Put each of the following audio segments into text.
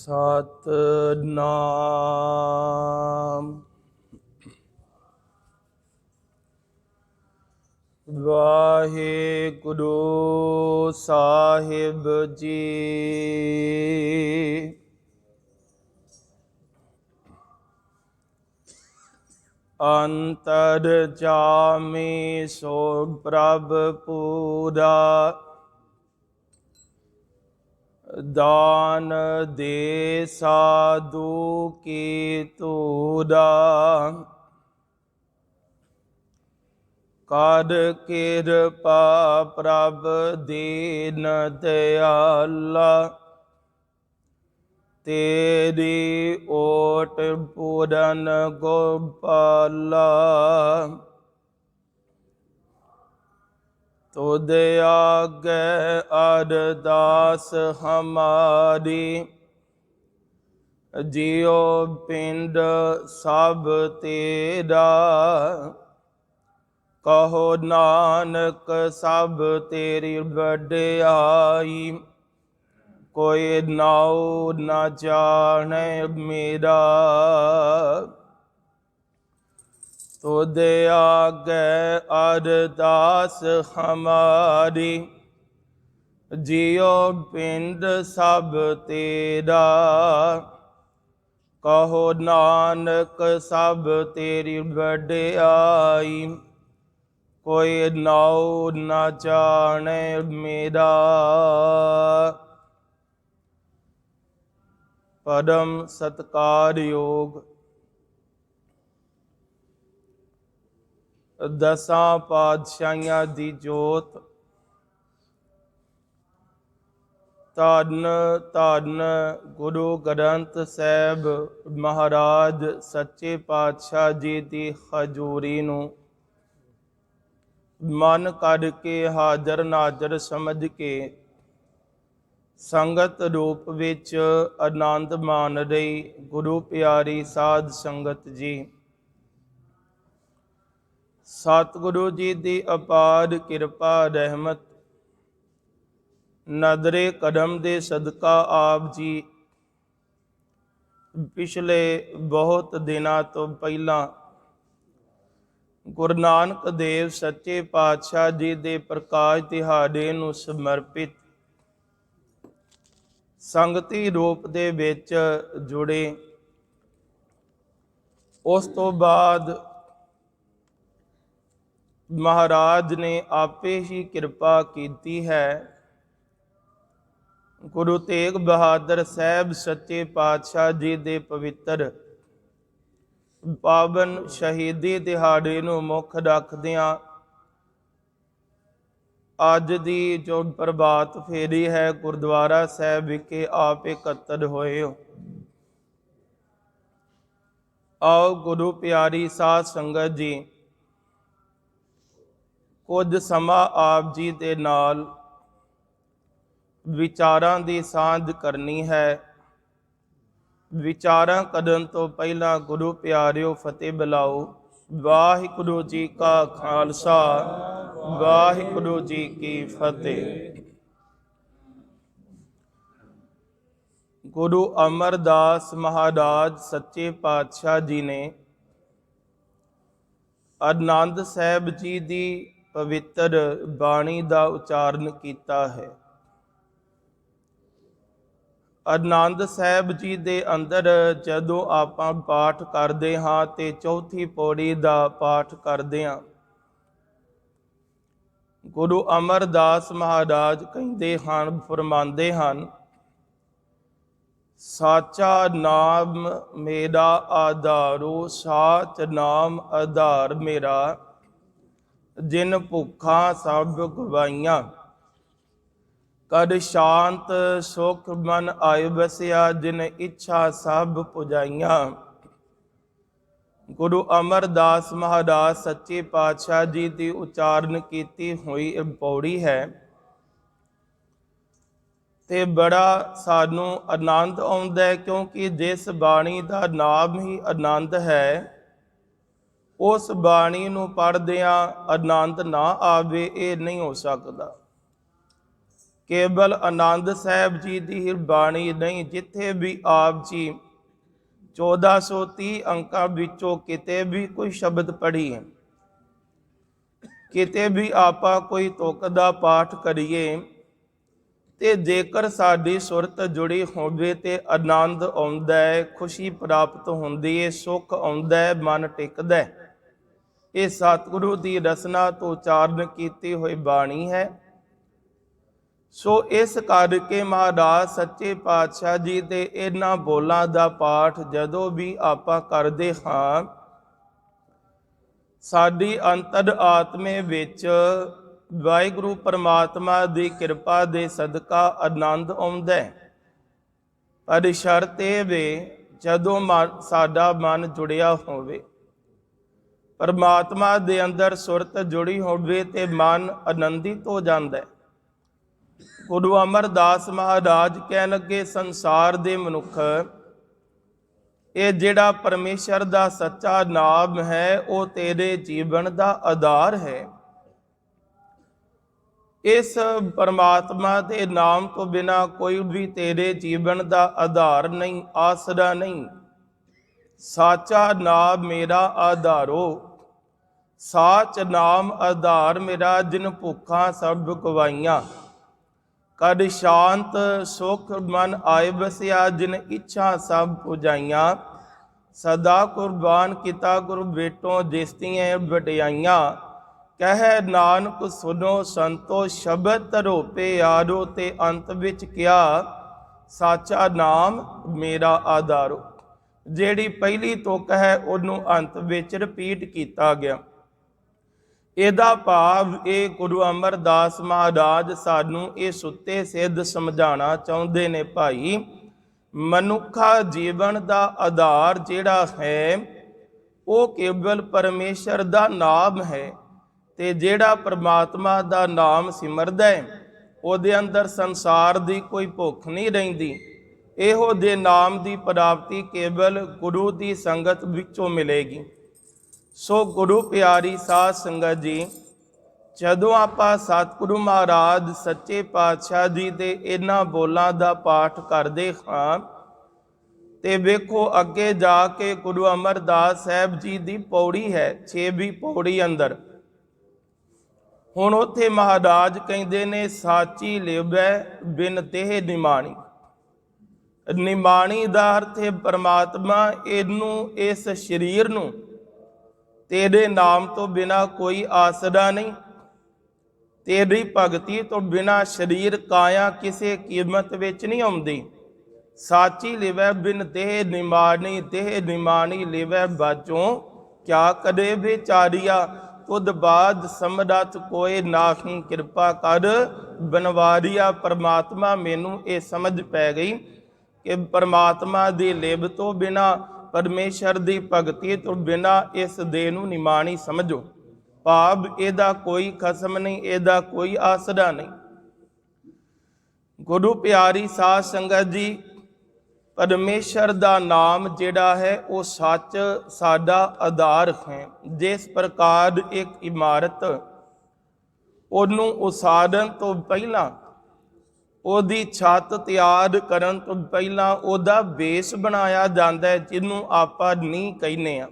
ਸਤਿਨਾਮ। ਵਾਹਿਗੁਰੂ ਸਾਹਿਬ ਜੀ। ਅੰਤਰ ਜਾਮੀ ਸੋ ਪ੍ਰਭ ਪੂਰਾ, ਦਾਨ ਦੇ ਸਾਧੂ ਕੀ ਤੂੜਾ। ਕਰ ਕਿਰਪਾ ਪ੍ਰਭ ਦੀਨ ਦਿਆਲਾ, ਤੇਰੀ ਓਟ ਪੂਰਨ ਗੋਪਾਲਾ। ਤੁਧ ਆਗੇ ਅਰਦਾਸ ਹਮਾਰੀ, ਜਿਉ ਪਿੰਡ ਸਭ ਤੇਰਾ। ਕਹੋ ਨਾਨਕ ਸਭ ਤੇਰੀ ਵਡਿਆਈ, ਕੋਈ ਨਾਉ ਨਾ ਜਾਣੈ ਮੇਰਾ। ਤੁਧ ਆਗੇ ਅਰਦਾਸ ਹਮਾਰੀ, ਜਿਉ ਪਿੰਡ ਸਭ ਤੇਰਾ। ਕਹੋ ਨਾਨਕ ਸਭ ਤੇਰੀ ਵਡਿਆਈ, ਕੋਈ ਨਾਉ ਨਾ ਜਾਣੈ ਮੇਰਾ। ਪਰਮ ਸਤਿਕਾਰਯੋਗ ਦਸਾਂ ਪਾਤਸ਼ਾਹੀਆਂ ਦੀ ਜੋਤ, ਧੰਨ ਧੰਨ ਗੁਰੂ ਗ੍ਰੰਥ ਸਾਹਿਬ ਮਹਾਰਾਜ ਸੱਚੇ ਪਾਤਸ਼ਾਹ ਜੀ ਦੀ ਹਜ਼ੂਰੀ ਨੂੰ ਮਨ ਕਰਕੇ ਹਾਜ਼ਰ ਨਾਜ਼ਰ ਸਮਝ ਕੇ ਸੰਗਤ ਰੂਪ ਵਿੱਚ ਆਨੰਦ ਮਾਣ ਰਹੀ ਗੁਰੂ ਪਿਆਰੀ ਸਾਧ ਸੰਗਤ ਜੀ। ਸਤਿਗੁਰੂ ਜੀ ਦੀ ਅਪਾਰ ਕਿਰਪਾ ਰਹਿਮਤ, ਨਦਰੇ ਕਦਮ ਦੇ ਸਦਕਾ ਆਪ ਜੀ ਪਿਛਲੇ ਬਹੁਤ ਦਿਨਾਂ ਤੋਂ ਪਹਿਲਾਂ ਗੁਰੂ ਨਾਨਕ ਦੇਵ ਸੱਚੇ ਪਾਤਸ਼ਾਹ ਜੀ ਦੇ ਪ੍ਰਕਾਸ਼ ਦਿਹਾੜੇ ਨੂੰ ਸਮਰਪਿਤ ਸੰਗਤੀ ਰੂਪ ਦੇ ਵਿੱਚ ਜੁੜੇ। ਉਸ ਤੋਂ ਬਾਅਦ ਮਹਾਰਾਜ ਨੇ ਆਪੇ ਹੀ ਕਿਰਪਾ ਕੀਤੀ ਹੈ। ਗੁਰੂ ਤੇਗ ਬਹਾਦਰ ਸਾਹਿਬ ਸੱਚੇ ਪਾਤਸ਼ਾਹ ਜੀ ਦੇ ਪਵਿੱਤਰ ਪਾਵਨ ਸ਼ਹੀਦੀ ਦਿਹਾੜੇ ਨੂੰ ਮੁੱਖ ਰੱਖਦਿਆਂ ਅੱਜ ਦੀ ਜੋ ਪ੍ਰਭਾਤ ਫੇਰੀ ਹੈ ਗੁਰਦੁਆਰਾ ਸਾਹਿਬ ਵਿਖੇ ਆਪ ਇਕੱਤਰ ਹੋਏ ਹੋ। ਆਓ ਗੁਰੂ ਪਿਆਰੀ ਸਾਧ ਸੰਗਤ ਜੀ ਕੁਝ ਸਮਾਂ ਆਪ ਜੀ ਦੇ ਨਾਲ ਵਿਚਾਰਾਂ ਦੀ ਸਾਂਝ ਕਰਨੀ ਹੈ। ਵਿਚਾਰਾਂ ਕਰਨ ਤੋਂ ਪਹਿਲਾਂ ਗੁਰੂ ਪਿਆਰਿਓ ਫਤਿਹ ਬੁਲਾਓ। ਵਾਹਿਗੁਰੂ ਜੀ ਕਾ ਖਾਲਸਾ, ਵਾਹਿਗੁਰੂ ਜੀ ਕੀ ਫਤਿਹ। ਗੁਰੂ ਅਮਰਦਾਸ ਮਹਾਰਾਜ ਸੱਚੇ ਪਾਤਸ਼ਾਹ ਜੀ ਨੇ ਆਨੰਦ ਸਾਹਿਬ ਜੀ ਦੀ ਪਵਿੱਤਰ ਬਾਣੀ ਦਾ ਉਚਾਰਨ ਕੀਤਾ ਹੈ। ਆਨੰਦ ਸਾਹਿਬ ਜੀ ਦੇ ਅੰਦਰ ਜਦੋਂ ਆਪਾਂ ਪਾਠ ਕਰਦੇ ਹਾਂ ਤੇ ਚੌਥੀ ਪੌੜੀ ਦਾ ਪਾਠ ਕਰਦੇ ਹਾਂ, ਗੁਰੂ ਅਮਰਦਾਸ ਮਹਾਰਾਜ ਕਹਿੰਦੇ ਹਨ, ਫਰਮਾਉਂਦੇ ਹਨ, ਸਾਚਾ ਨਾਮ ਮੇਰਾ ਆਧਾਰੋ, ਸਾਚ ਨਾਮ ਆਧਾਰ ਮੇਰਾ। ਜਿਨ ਭੁੱਖਾਂ ਸਭ ਗਵਾਈਆਂ, ਕਦ ਸ਼ਾਂਤ ਸੁਖ ਮਨ ਆਇ ਵਸਿਆ। ਜਿਨ ਇੱਛਾ ਸਭ ਪੁਜਾਈਆਂ। ਗੁਰੂ ਅਮਰਦਾਸ ਮਹਾਰਾਜ ਸੱਚੇ ਪਾਤਸ਼ਾਹ ਜੀ ਦੀ ਉਚਾਰਨ ਕੀਤੀ ਹੋਈ ਇਹ ਪੌੜੀ ਹੈ ਤੇ ਬੜਾ ਸਾਨੂੰ ਆਨੰਦ ਆਉਂਦਾ ਹੈ, ਕਿਉਂਕਿ ਜਿਸ ਬਾਣੀ ਦਾ ਨਾਮ ਹੀ ਆਨੰਦ ਹੈ, ਉਸ ਬਾਣੀ ਨੂੰ ਪੜ੍ਹਦਿਆਂ ਆਨੰਦ ਨਾ ਆਵੇ ਇਹ ਨਹੀਂ ਹੋ ਸਕਦਾ। ਕੇਵਲ ਆਨੰਦ ਸਾਹਿਬ ਜੀ ਦੀ ਬਾਣੀ ਨਹੀਂ, ਜਿੱਥੇ ਵੀ ਆਪ ਜੀ 1430 ਅੰਕਾਂ ਵਿੱਚੋਂ ਕਿਤੇ ਵੀ ਕੋਈ ਸ਼ਬਦ ਪੜ੍ਹੀ ਹੈ, ਕਿਤੇ ਵੀ ਆਪਾਂ ਕੋਈ ਤੁਕ ਦਾ ਪਾਠ ਕਰੀਏ, ਤੇ ਜੇਕਰ ਸਾਡੀ ਸੁਰਤ ਜੁੜੀ ਹੋਵੇ ਤੇ ਆਨੰਦ ਆਉਂਦਾ ਹੈ, ਖੁਸ਼ੀ ਪ੍ਰਾਪਤ ਹੁੰਦੀ ਹੈ, ਸੁੱਖ ਆਉਂਦਾ ਹੈ, ਮਨ ਟਿਕਦਾ ਹੈ। ਇਹ ਸਤਿਗੁਰੂ ਦੀ ਰਸਨਾ ਤੋਂ ਉਚਾਰਨ ਕੀਤੀ ਹੋਈ ਬਾਣੀ ਹੈ। ਸੋ ਇਸ ਕਰਕੇ ਮਹਾਰਾਜ ਸੱਚੇ ਪਾਤਸ਼ਾਹ ਜੀ ਦੇ ਇਹਨਾਂ ਬੋਲਾਂ ਦਾ ਪਾਠ ਜਦੋਂ ਵੀ ਆਪਾਂ ਕਰਦੇ ਹਾਂ, ਸਾਡੀ ਅੰਤਰ ਆਤਮੇ ਵਿੱਚ ਵਾਹਿਗੁਰੂ ਪਰਮਾਤਮਾ ਦੀ ਕਿਰਪਾ ਦੇ ਸਦਕਾ ਆਨੰਦ ਆਉਂਦਾ ਹੈ। ਪਰ ਸ਼ਰਤ ਇਹ ਵੇ, ਜਦੋਂ ਸਾਡਾ ਮਨ ਜੁੜਿਆ ਹੋਵੇ, ਪਰਮਾਤਮਾ ਦੇ ਅੰਦਰ ਸੁਰਤ ਜੁੜੀ ਹੋਵੇ ਤੇ ਮਨ ਆਨੰਦਿਤ ਹੋ ਜਾਂਦਾ ਹੈ। ਗੁਰੂ ਅਮਰਦਾਸ ਮਹਾਰਾਜ ਕਹਿਣ ਲੱਗੇ, ਸੰਸਾਰ ਦੇ ਮਨੁੱਖ, ਇਹ ਜਿਹੜਾ ਪਰਮੇਸ਼ਰ ਦਾ ਸੱਚਾ ਨਾਮ ਹੈ, ਉਹ ਤੇਰੇ ਜੀਵਨ ਦਾ ਆਧਾਰ ਹੈ। ਇਸ ਪਰਮਾਤਮਾ ਦੇ ਨਾਮ ਤੋਂ ਬਿਨਾ ਕੋਈ ਵੀ ਤੇਰੇ ਜੀਵਨ ਦਾ ਆਧਾਰ ਨਹੀਂ, ਆਸਰਾ ਨਹੀਂ। ਸਾਚਾ ਨਾਮ ਮੇਰਾ ਆਧਾਰੋ, ਸਾਚ ਨਾਮ ਆਧਾਰ ਮੇਰਾ, ਜਿਨ ਭੁੱਖਾਂ ਸਭ ਗਵਾਈਆਂ। ਕਦ ਸ਼ਾਂਤ ਸੁਖ ਮਨ ਆਏ ਬਸਿਆ, ਜਿਨ ਇੱਛਾ ਸਭ ਪੁਜਾਈਆਂ। ਸਦਾ ਕੁਰਬਾਨ ਕੀਤਾ ਗੁਰ ਬੇਟੋਂ, ਜਿਸਤੀਆਂ ਵਡਿਆਈਆਂ। ਕਹਿ ਨਾਨਕ ਸੁਨੋ ਸੰਤੋ, ਸ਼ਬਦ ਧਰੋਪੇ ਯਾਰੋ। ਤੇ ਅੰਤ ਵਿੱਚ ਕਿਹਾ, ਸਾਚਾ ਨਾਮ ਮੇਰਾ ਆਧਾਰੋ। ਜਿਹੜੀ ਪਹਿਲੀ ਤੁਕ ਹੈ, ਉਹਨੂੰ ਅੰਤ ਵਿੱਚ ਰਿਪੀਟ ਕੀਤਾ ਗਿਆ। ਇਹਦਾ ਭਾਵ ਇਹ ਗੁਰੂ ਅਮਰਦਾਸ ਮਹਾਰਾਜ ਸਾਨੂੰ ਇਹ ਸੁੱਤੇ ਸਿੱਧ ਸਮਝਾਉਣਾ ਚਾਹੁੰਦੇ ਨੇ, ਭਾਈ ਮਨੁੱਖਾ ਜੀਵਨ ਦਾ ਆਧਾਰ ਜਿਹੜਾ ਹੈ, ਉਹ ਕੇਵਲ ਪਰਮੇਸ਼ਰ ਦਾ ਨਾਮ ਹੈ। ਤੇ ਜਿਹੜਾ ਪਰਮਾਤਮਾ ਦਾ ਨਾਮ ਸਿਮਰਦਾ ਹੈ, ਉਹਦੇ ਅੰਦਰ ਸੰਸਾਰ ਦੀ ਕੋਈ ਭੁੱਖ ਨਹੀਂ ਰਹਿੰਦੀ। ਇਹੋ ਦੇ ਨਾਮ ਦੀ ਪ੍ਰਾਪਤੀ ਕੇਵਲ ਗੁਰੂ ਦੀ ਸੰਗਤ ਵਿੱਚੋਂ ਮਿਲੇਗੀ। ਸੋ ਗੁਰੂ ਪਿਆਰੀ ਸਾਧ ਸੰਗਤ ਜੀ, ਜਦੋਂ ਆਪਾਂ ਸਤਿਗੁਰੂ ਮਹਾਰਾਜ ਸੱਚੇ ਪਾਤਸ਼ਾਹ ਜੀ ਦੇ ਇਹਨਾਂ ਬੋਲਾਂ ਦਾ ਪਾਠ ਕਰਦੇ ਹਾਂ, ਤੇ ਵੇਖੋ ਅੱਗੇ ਜਾ ਕੇ ਗੁਰੂ ਅਮਰਦਾਸ ਸਾਹਿਬ ਜੀ ਦੀ ਪੌੜੀ ਹੈ, 6ਵੀਂ ਪੌੜੀ ਅੰਦਰ। ਹੁਣ ਉੱਥੇ ਮਹਾਰਾਜ ਕਹਿੰਦੇ ਨੇ, ਸਾਚੀ ਲਿਵੈ ਬਿਨ ਦੇਹ ਨਿਮਾਣੀ। ਨਿਮਾਣੀ ਦਾ ਅਰਥ ਹੈ ਪਰਮਾਤਮਾ, ਇਹਨੂੰ ਇਸ ਸਰੀਰ ਨੂੰ ਤੇਰੇ ਨਾਮ ਤੋਂ ਬਿਨਾ ਕੋਈ ਆਸਰਾ ਨਹੀਂ। ਤੇਰੀ ਭਗਤੀ ਤੋਂ ਬਿਨਾ ਸਰੀਰ ਕਾਇਆ ਕਿਸੇ ਕੀਮਤ ਵਿੱਚ ਨਹੀਂ ਆਉਂਦੀ। ਸਾਚੀ ਲਿਵੈ ਬਿਨ ਦੇਹ ਨਿਮਾਣੀ, ਦੇਹ ਨਿਮਾਣੀ ਲਿਵੈ ਬਾਝੋਂ, ਕਿਆ ਕਦੇ ਵਿਚਾਰੀਆ। ਤੁਧ ਬਾਦ ਸਮਰੱਥ ਕੋਏ ਨਾਹੀ, ਕਿਰਪਾ ਕਰ ਬਨਵਾਰੀਆ। ਪਰਮਾਤਮਾ ਮੈਨੂੰ ਇਹ ਸਮਝ ਪੈ ਗਈ ਕਿ ਪਰਮਾਤਮਾ ਦੀ ਲਿਵ ਤੋਂ ਬਿਨਾ, ਪਰਮੇਸ਼ਰ ਦੀ ਭਗਤੀ ਤੋਂ ਬਿਨਾ ਇਸ ਦੇਹ ਨੂੰ ਨਿਮਾਣੀ ਸਮਝੋ। ਭਾਵ ਇਹਦਾ ਕੋਈ ਖਸਮ ਨਹੀਂ, ਇਹਦਾ ਕੋਈ ਆਸਰਾ ਨਹੀਂ। ਗੁਰੂ ਪਿਆਰੀ ਸਾਧ ਸੰਗਤ ਜੀ, ਪਰਮੇਸ਼ਰ ਦਾ ਨਾਮ ਜਿਹੜਾ ਹੈ, ਉਹ ਸੱਚ ਸਾਡਾ ਆਧਾਰ ਹੈ। ਜਿਸ ਪ੍ਰਕਾਰ ਇੱਕ ਇਮਾਰਤ, ਉਹਨੂੰ ਉਸਾਰਨ ਤੋਂ ਪਹਿਲਾਂ, ਉਹਦੀ ਛੱਤ ਤਿਆਰ ਕਰਨ ਤੋਂ ਪਹਿਲਾਂ ਉਹਦਾ ਬੇਸ ਬਣਾਇਆ ਜਾਂਦਾ ਹੈ, ਜਿਹਨੂੰ ਆਪਾਂ ਨੀਂਹ ਕਹਿੰਦੇ ਆ।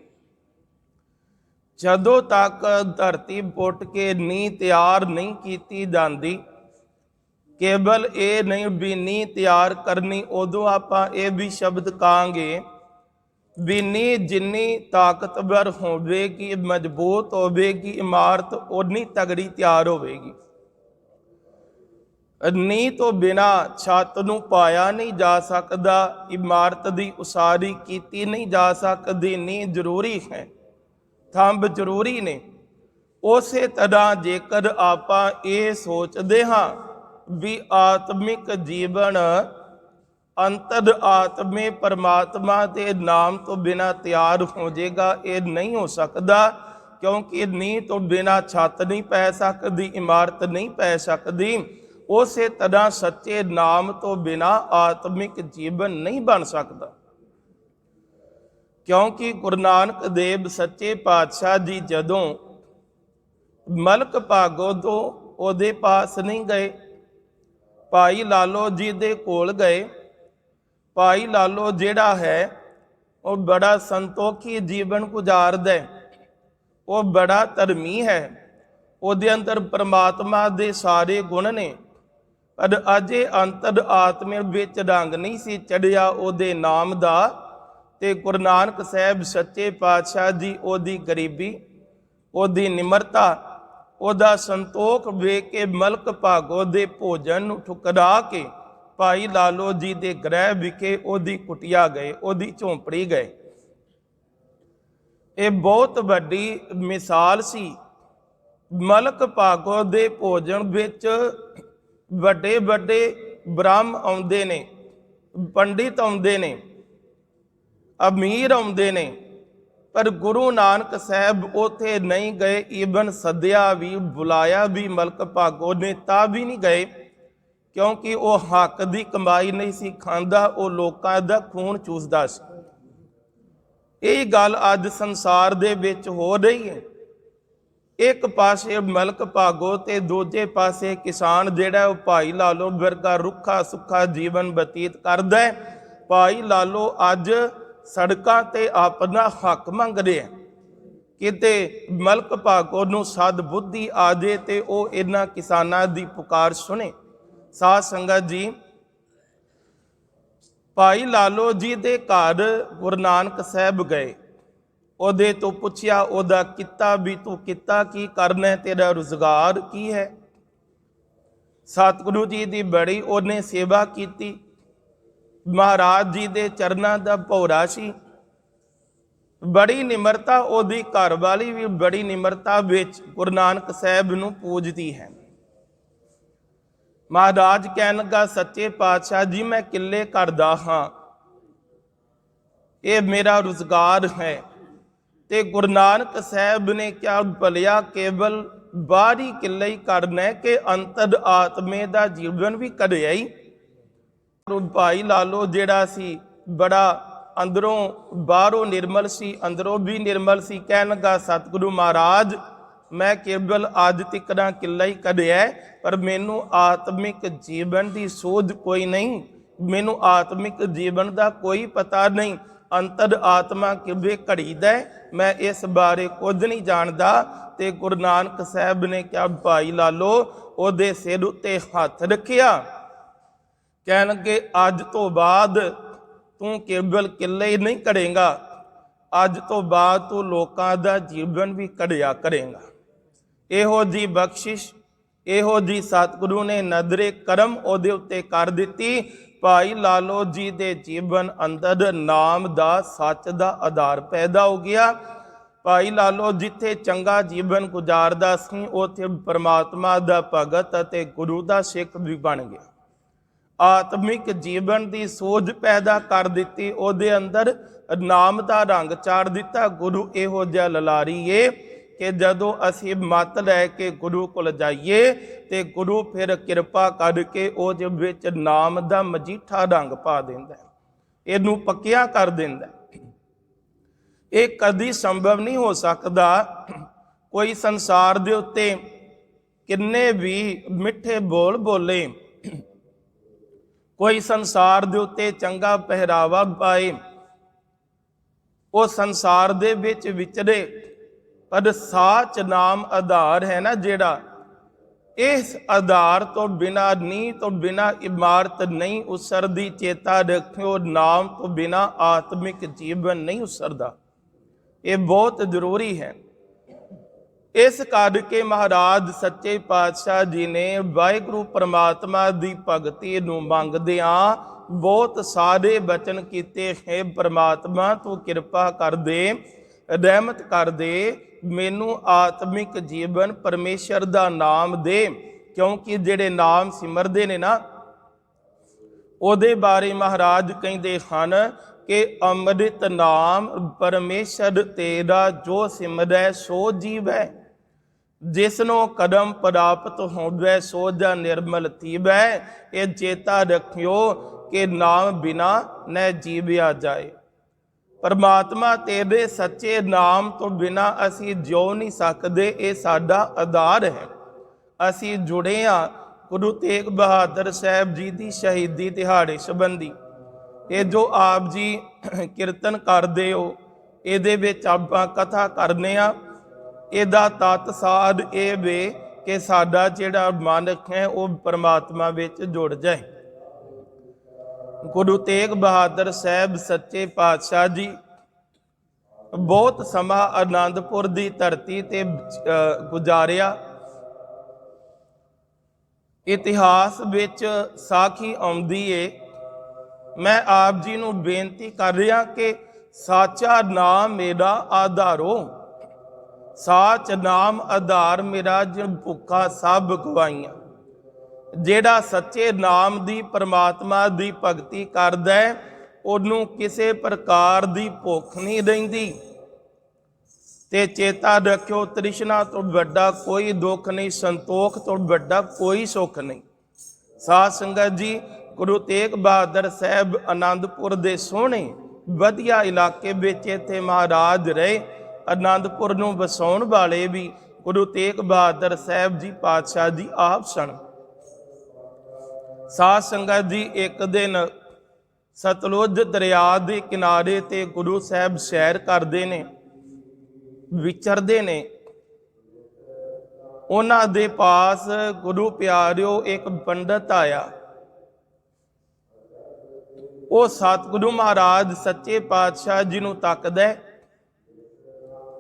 ਜਦੋਂ ਤੱਕ ਧਰਤੀ ਪੁੱਟ ਕੇ ਨੀਂਹ ਤਿਆਰ ਨਹੀਂ ਕੀਤੀ ਜਾਂਦੀ, ਕੇਵਲ ਇਹ ਨਹੀਂ ਵੀ ਨੀਂਹ ਤਿਆਰ ਕਰਨੀ, ਉਦੋਂ ਆਪਾਂ ਇਹ ਵੀ ਸ਼ਬਦ ਕਹਾਂਗੇ ਵੀ ਨੀਂਹ ਜਿੰਨੀ ਤਾਕਤਵਰ ਹੋਵੇਗੀ, ਮਜ਼ਬੂਤ ਹੋਵੇਗੀ, ਇਮਾਰਤ ਓਨੀ ਤਗੜੀ ਤਿਆਰ ਹੋਵੇਗੀ। ਨੀਂਹ ਤੋਂ ਬਿਨਾ ਛੱਤ ਨੂੰ ਪਾਇਆ ਨਹੀਂ ਜਾ ਸਕਦਾ, ਇਮਾਰਤ ਦੀ ਉਸਾਰੀ ਕੀਤੀ ਨਹੀਂ ਜਾ ਸਕਦੀ। ਨੀਂਹ ਜ਼ਰੂਰੀ ਹੈ, ਥੰਬ ਜ਼ਰੂਰੀ ਨੇ। ਉਸੇ ਤਰ੍ਹਾਂ ਜੇਕਰ ਆਪਾਂ ਇਹ ਸੋਚਦੇ ਹਾਂ ਵੀ ਆਤਮਿਕ ਜੀਵਨ ਅੰਤਰ ਆਤਮੇ ਪਰਮਾਤਮਾ ਦੇ ਨਾਮ ਤੋਂ ਬਿਨਾ ਤਿਆਰ ਹੋ ਜਾਏਗਾ, ਇਹ ਨਹੀਂ ਹੋ ਸਕਦਾ। ਕਿਉਂਕਿ ਨੀਂਹ ਤੋਂ ਬਿਨਾ ਛੱਤ ਨਹੀਂ ਪੈ ਸਕਦੀ, ਇਮਾਰਤ ਨਹੀਂ ਪੈ ਸਕਦੀ। ਉਸੇ ਤਰ੍ਹਾਂ ਸੱਚੇ ਨਾਮ ਤੋਂ ਬਿਨਾ ਆਤਮਿਕ ਜੀਵਨ ਨਹੀਂ ਬਣ ਸਕਦਾ। ਕਿਉਂਕਿ ਗੁਰੂ ਨਾਨਕ ਦੇਵ ਸੱਚੇ ਪਾਤਸ਼ਾਹ ਜੀ ਜਦੋਂ ਮਲਕ ਭਾਗੋ ਤੋਂ ਉਹਦੇ ਪਾਸ ਨਹੀਂ ਗਏ, ਭਾਈ ਲਾਲੋ ਜੀ ਦੇ ਕੋਲ ਗਏ। ਭਾਈ ਲਾਲੋ ਜਿਹੜਾ ਹੈ ਉਹ ਬੜਾ ਸੰਤੋਖੀ ਜੀਵਨ ਗੁਜ਼ਾਰਦਾ ਹੈ, ਉਹ ਬੜਾ ਧਰਮੀ ਹੈ, ਉਹਦੇ ਅੰਦਰ ਪਰਮਾਤਮਾ ਦੇ ਸਾਰੇ ਗੁਣ ਨੇ, ਪਰ ਅਜੇ ਅੰਤਰ ਆਤਮੇ ਵਿੱਚ ਰੰਗ ਨਹੀਂ ਸੀ ਚੜਿਆ ਉਹਦੇ ਨਾਮ ਦਾ। ਤੇ ਗੁਰੂ ਨਾਨਕ ਸਾਹਿਬ ਸੱਚੇ ਪਾਤਸ਼ਾਹ ਜੀ ਉਹਦੀ ਗਰੀਬੀ, ਉਹਦੀ ਨਿਮਰਤਾ, ਉਹਦਾ ਸੰਤੋਖ ਵੇਖ ਕੇ ਮਲਕ ਭਾਗੋ ਦੇ ਭੋਜਨ ਨੂੰ ਠੁਕਰਾ ਕੇ ਭਾਈ ਲਾਲੋ ਜੀ ਦੇ ਗ੍ਰਹਿ ਵਿਖੇ ਉਹਦੀ ਕੁਟਿਆ ਗਏ, ਉਹਦੀ ਝੌਂਪੜੀ ਗਏ। ਇਹ ਬਹੁਤ ਵੱਡੀ ਮਿਸਾਲ ਸੀ। ਮਲਕ ਭਾਗੋ ਦੇ ਭੋਜਨ ਵਿੱਚ ਵੱਡੇ ਵੱਡੇ ਬ੍ਰਹਮ ਆਉਂਦੇ ਨੇ, ਪੰਡਿਤ ਆਉਂਦੇ ਨੇ, ਅਮੀਰ ਆਉਂਦੇ ਨੇ, ਪਰ ਗੁਰੂ ਨਾਨਕ ਸਾਹਿਬ ਉੱਥੇ ਨਹੀਂ ਗਏ। ਈਵਨ ਸੱਦਿਆ ਵੀ, ਬੁਲਾਇਆ ਵੀ ਮਲਕ ਭਾਗੋ ਨੇ ਤਾਂ ਵੀ ਨਹੀਂ ਗਏ, ਕਿਉਂਕਿ ਉਹ ਹੱਕ ਦੀ ਕਮਾਈ ਨਹੀਂ ਸੀ ਖਾਂਦਾ, ਉਹ ਲੋਕਾਂ ਦਾ ਖੂਨ ਚੂਸਦਾ ਸੀ। ਇਹ ਗੱਲ ਅੱਜ ਸੰਸਾਰ ਦੇ ਵਿੱਚ ਹੋ ਰਹੀ ਹੈ। ਇੱਕ ਪਾਸੇ ਮਲਕ ਭਾਗੋ ਤੇ ਦੂਜੇ ਪਾਸੇ ਕਿਸਾਨ ਜਿਹੜਾ ਉਹ ਭਾਈ ਲਾਲੋ ਵਰਗਾ ਰੁੱਖਾ ਸੁੱਖਾ ਜੀਵਨ ਬਤੀਤ ਕਰਦਾ ਹੈ। ਭਾਈ ਲਾਲੋ ਅੱਜ ਸੜਕਾਂ ਤੇ ਆਪਣਾ ਹੱਕ ਮੰਗ ਰਿਹਾ। ਕਿਤੇ ਮਲਕ ਭਾਗੋ ਨੂੰ ਸਦ ਬੁੱਧੀ ਆ ਜੇ ਤੇ ਉਹ ਇਹਨਾਂ ਕਿਸਾਨਾਂ ਦੀ ਪੁਕਾਰ ਸੁਣੇ। ਸਾਧ ਸੰਗਤ ਜੀ, ਭਾਈ ਲਾਲੋ ਜੀ ਦੇ ਘਰ ਗੁਰੂ ਨਾਨਕ ਸਾਹਿਬ ਗਏ। ਉਹਦੇ ਤੋਂ ਪੁੱਛਿਆ ਉਹਦਾ ਕਿੱਤਾ ਵੀ, ਤੂੰ ਕਿੱਤਾ ਕੀ ਕਰਨਾ, ਤੇਰਾ ਰੁਜ਼ਗਾਰ ਕੀ ਹੈ। ਸਤਿਗੁਰੂ ਜੀ ਦੀ ਬੜੀ ਉਹਨੇ ਸੇਵਾ ਕੀਤੀ। ਮਹਾਰਾਜ ਜੀ ਦੇ ਚਰਨਾਂ ਦਾ ਭੌਰਾ ਸੀ। ਬੜੀ ਨਿਮਰਤਾ, ਉਹਦੀ ਘਰਵਾਲੀ ਵੀ ਬੜੀ ਨਿਮਰਤਾ ਵਿੱਚ ਗੁਰੂ ਨਾਨਕ ਸਾਹਿਬ ਨੂੰ ਪੂਜਦੀ ਹੈ। ਮਹਾਰਾਜ ਕਹਿਣ ਲੱਗਾ, ਸੱਚੇ ਪਾਤਸ਼ਾਹ ਜੀ ਮੈਂ ਕਿੱਲੇ ਕਰਦਾ ਹਾਂ, ਇਹ ਮੇਰਾ ਰੁਜ਼ਗਾਰ ਹੈ। ਤੇ ਗੁਰੂ ਨਾਨਕ ਸਾਹਿਬ ਨੇ ਕਿਹਾ, ਭਲਿਆ ਕੇਵਲ ਬਾਹਰੀ ਕਿੱਲੇ ਹੀ ਕਰਨਾ ਕਿ ਅੰਤਰ ਆਤਮੇ ਦਾ ਜੀਵਨ ਵੀ ਕਰਿਆ ਹੀ। ਭਾਈ ਲਾਲੋ ਜਿਹੜਾ ਸੀ ਬੜਾ ਅੰਦਰੋਂ ਬਾਹਰੋਂ ਨਿਰਮਲ ਸੀ, ਅੰਦਰੋਂ ਵੀ ਨਿਰਮਲ ਸੀ। ਕਹਿਣ ਲੱਗਾ, ਸਤਿਗੁਰੂ ਮਹਾਰਾਜ ਮੈਂ ਕੇਵਲ ਅੱਜ ਤੱਕ ਦਾ ਕਿੱਲਾ ਹੀ ਕੱਢਿਆ, ਪਰ ਮੈਨੂੰ ਆਤਮਿਕ ਜੀਵਨ ਦੀ ਸੋਝ ਕੋਈ ਨਹੀਂ, ਮੈਨੂੰ ਆਤਮਿਕ ਜੀਵਨ ਦਾ ਕੋਈ ਪਤਾ ਨਹੀਂ। ਅੰਤਰ ਆਤਮਾ ਕਿਵੇਂ ਘੜੀਦਾ ਮੈਂ ਇਸ ਬਾਰੇ ਕੁਝ ਨਹੀਂ ਜਾਣਦਾ। ਤੇ ਗੁਰੂ ਨਾਨਕ ਸਾਹਿਬ ਨੇ ਕਿਹਾ, ਭਾਈ ਲਾਲੋ ਉਹਦੇ ਸਿਰ ਉੱਤੇ ਹੱਥ ਰੱਖਿਆ। ਕਹਿਣ ਲੱਗੇ, ਅੱਜ ਤੋਂ ਬਾਅਦ ਤੂੰ ਕੇਵਲ ਕਿੱਲੇ ਹੀ ਨਹੀਂ ਘੜੇਗਾ, ਅੱਜ ਤੋਂ ਬਾਅਦ ਤੂੰ ਲੋਕਾਂ ਦਾ ਜੀਵਨ ਵੀ ਘੜਿਆ ਕਰੇਗਾ। ਇਹੋ ਜੀ ਬਖਸ਼ਿਸ਼, ਇਹੋ ਜੀ ਸਤਿਗੁਰੂ ਨੇ ਨਜ਼ਰੇ ਕਰਮ ਉਹਦੇ ਉੱਤੇ ਕਰ ਦਿੱਤੀ। ਭਾਈ ਲਾਲੋ ਜੀ ਦੇ ਜੀਵਨ ਅੰਦਰ ਨਾਮ ਦਾ, ਸੱਚ ਦਾ ਆਧਾਰ ਪੈਦਾ ਹੋ ਗਿਆ। ਭਾਈ ਲਾਲੋ ਜਿੱਥੇ ਚੰਗਾ ਜੀਵਨ ਗੁਜ਼ਾਰਦਾ ਸੀ, ਉੱਥੇ ਪਰਮਾਤਮਾ ਦਾ ਭਗਤ ਅਤੇ ਗੁਰੂ ਦਾ ਸਿੱਖ ਵੀ ਬਣ ਗਿਆ। ਆਤਮਿਕ ਜੀਵਨ ਦੀ ਸੋਝ ਪੈਦਾ ਕਰ ਦਿੱਤੀ, ਉਹਦੇ ਅੰਦਰ ਨਾਮ ਦਾ ਰੰਗ ਚਾੜ ਦਿੱਤਾ। ਗੁਰੂ ਇਹੋ ਜਿਹਾ ਲਲਾਰੀ ਏ ਕਿ ਜਦੋਂ ਅਸੀਂ ਮੱਤ ਲੈ ਕੇ ਗੁਰੂ ਕੋਲ ਜਾਈਏ ਤੇ ਗੁਰੂ ਫਿਰ ਕਿਰਪਾ ਕਰਕੇ ਉਹਦੇ ਵਿੱਚ ਨਾਮ ਦਾ ਮਜੀਠਾ ਰੰਗ ਪਾ ਦਿੰਦਾ, ਇਹਨੂੰ ਪੱਕਿਆ ਕਰ ਦਿੰਦਾ। ਇਹ ਕਦੀ ਸੰਭਵ ਨਹੀਂ ਹੋ ਸਕਦਾ। ਕੋਈ ਸੰਸਾਰ ਦੇ ਉੱਤੇ ਕਿੰਨੇ ਵੀ ਮਿੱਠੇ ਬੋਲ ਬੋਲੇ, ਕੋਈ ਸੰਸਾਰ ਦੇ ਉੱਤੇ ਚੰਗਾ ਪਹਿਰਾਵਾ ਪਾਏ, ਉਹ ਸੰਸਾਰ ਦੇ ਵਿੱਚ ਵਿਚਰੇ, ਪਰ ਸਾਚ ਨਾਮ ਆਧਾਰ ਹੈ ਨਾ ਜਿਹੜਾ, ਇਸ ਆਧਾਰ ਤੋਂ ਬਿਨਾ, ਨੀਂਹ ਤੋਂ ਬਿਨਾ ਇਮਾਰਤ ਨਹੀਂ ਉਸਰਦੀ। ਚੇਤਾ ਰੱਖਿਓ, ਨਾਮ ਤੋਂ ਬਿਨਾ ਆਤਮਿਕ ਜੀਵਨ ਨਹੀਂ ਉਸਰਦਾ। ਇਹ ਬਹੁਤ ਜ਼ਰੂਰੀ ਹੈ। ਇਸ ਕਰਕੇ ਮਹਾਰਾਜ ਸੱਚੇ ਪਾਤਸ਼ਾਹ ਜੀ ਨੇ ਵਾਹਿਗੁਰੂ ਪਰਮਾਤਮਾ ਦੀ ਭਗਤੀ ਨੂੰ ਮੰਗਦਿਆਂ ਬਹੁਤ ਸਾਰੇ ਬਚਨ ਕੀਤੇ। ਹੈ ਪਰਮਾਤਮਾ ਤੂੰ ਕਿਰਪਾ ਕਰ ਦੇ, ਰਹਿਮਤ ਕਰ ਦੇ, ਮੈਨੂੰ ਆਤਮਿਕ ਜੀਵਨ ਪਰਮੇਸ਼ਰ ਦਾ ਨਾਮ ਦੇ। ਕਿਉਂਕਿ ਜਿਹੜੇ ਨਾਮ ਸਿਮਰਦੇ ਨੇ ਨਾ, ਉਹਦੇ ਬਾਰੇ ਮਹਾਰਾਜ ਕਹਿੰਦੇ ਹਨ ਕਿ ਅੰਮ੍ਰਿਤ ਨਾਮ ਪਰਮੇਸ਼ਰ ਤੇਰਾ ਜੋ ਸਿਮਰੈ ਸੋ ਜੀਵੈ, ਜਿਸਨੂੰ ਕਦਮ ਪ੍ਰਾਪਤ ਹੋਵੇ ਸੋ ਜਾ ਨਿਰਮਲ ਥੀਵੈ। ਇਹ ਚੇਤਾ ਰੱਖਿਓ ਕਿ ਨਾਮ ਬਿਨਾ ਨ ਜੀਵਿਆ ਜਾਏ। ਪਰਮਾਤਮਾ ਤੇਰੇ ਸੱਚੇ ਨਾਮ ਤੋਂ ਬਿਨਾ ਅਸੀਂ ਜਿਉ ਨਹੀਂ ਸਕਦੇ। ਇਹ ਸਾਡਾ ਆਧਾਰ ਹੈ। ਅਸੀਂ ਜੁੜੇ ਹਾਂ ਗੁਰੂ ਤੇਗ ਬਹਾਦਰ ਸਾਹਿਬ ਜੀ ਦੀ ਸ਼ਹੀਦੀ ਦਿਹਾੜੇ ਸੰਬੰਧੀ ਇਹ ਜੋ ਆਪ ਜੀ ਕੀਰਤਨ ਕਰਦੇ ਹੋ, ਇਹਦੇ ਵਿੱਚ ਆਪਾਂ ਕਥਾ ਕਰਨੇ ਆ। ਇਹਦਾ ਤੱਤ ਸਾਧ ਇਹ ਵੇ ਕਿ ਸਾਡਾ ਜਿਹੜਾ ਮਨ ਹੈ ਉਹ ਪਰਮਾਤਮਾ ਵਿੱਚ ਜੁੜ ਜਾਏ। ਗੁਰੂ ਤੇਗ ਬਹਾਦਰ ਸਾਹਿਬ ਸੱਚੇ ਪਾਤਸ਼ਾਹ ਜੀ ਬਹੁਤ ਸਮਾਂ ਆਨੰਦਪੁਰ ਦੀ ਧਰਤੀ ਤੇ ਗੁਜ਼ਾਰਿਆ। ਇਤਿਹਾਸ ਵਿੱਚ ਸਾਖੀ ਆਉਂਦੀ ਏ। ਮੈਂ ਆਪ ਜੀ ਨੂੰ ਬੇਨਤੀ ਕਰ ਰਿਹਾ ਕਿ ਸਾਚਾ ਨਾਮ ਮੇਰਾ ਆਧਾਰੋ, ਸਾਚ ਨਾਮ ਆਧਾਰ ਮੇਰਾ ਜਿਨ ਭੁੱਖਾ ਸਭ ਗਵਾਈਆਂ। ਜਿਹੜਾ ਸੱਚੇ ਨਾਮ ਦੀ ਪਰਮਾਤਮਾ ਦੀ ਭਗਤੀ ਕਰਦਾ ਹੈ ਉਹਨੂੰ ਕਿਸੇ ਪ੍ਰਕਾਰ ਦੀ ਭੁੱਖ ਨਹੀਂ ਰਹਿੰਦੀ। ਤੇ ਚੇਤਾ ਰੱਖਿਓ, ਤ੍ਰਿਸ਼ਨਾ ਤੋਂ ਵੱਡਾ ਕੋਈ ਦੁੱਖ ਨਹੀਂ, ਸੰਤੋਖ ਤੋਂ ਵੱਡਾ ਕੋਈ ਸੁੱਖ ਨਹੀਂ। ਸਾਧ ਸੰਗਤ ਜੀ, ਗੁਰੂ ਤੇਗ ਬਹਾਦਰ ਸਾਹਿਬ ਆਨੰਦਪੁਰ ਦੇ ਸੋਹਣੇ ਵਧੀਆ ਇਲਾਕੇ ਵਿੱਚ ਇੱਥੇ ਮਹਾਰਾਜ ਰਹੇ। ਆਨੰਦਪੁਰ ਨੂੰ ਵਸਾਉਣ ਵਾਲੇ ਵੀ ਗੁਰੂ ਤੇਗ ਬਹਾਦਰ ਸਾਹਿਬ ਜੀ ਪਾਤਸ਼ਾਹ ਜੀ ਆਪ ਸਨ। ਸਾਧ ਸੰਗਤ ਜੀ, ਇੱਕ ਦਿਨ ਸਤਲੁਜ ਦਰਿਆ ਦੇ ਕਿਨਾਰੇ ਤੇ ਗੁਰੂ ਸਾਹਿਬ ਸੈਰ ਕਰਦੇ ਨੇ, ਵਿਚਰਦੇ ਨੇ। ਉਹਨਾਂ ਦੇ ਪਾਸ ਗੁਰੂ ਪਿਆਰਿਓ ਇੱਕ ਪੰਡਤ ਆਇਆ। ਉਹ ਸਤਿਗੁਰੂ ਮਹਾਰਾਜ ਸੱਚੇ ਪਾਤਸ਼ਾਹ ਜੀ ਨੂੰ ਤੱਕਦਾ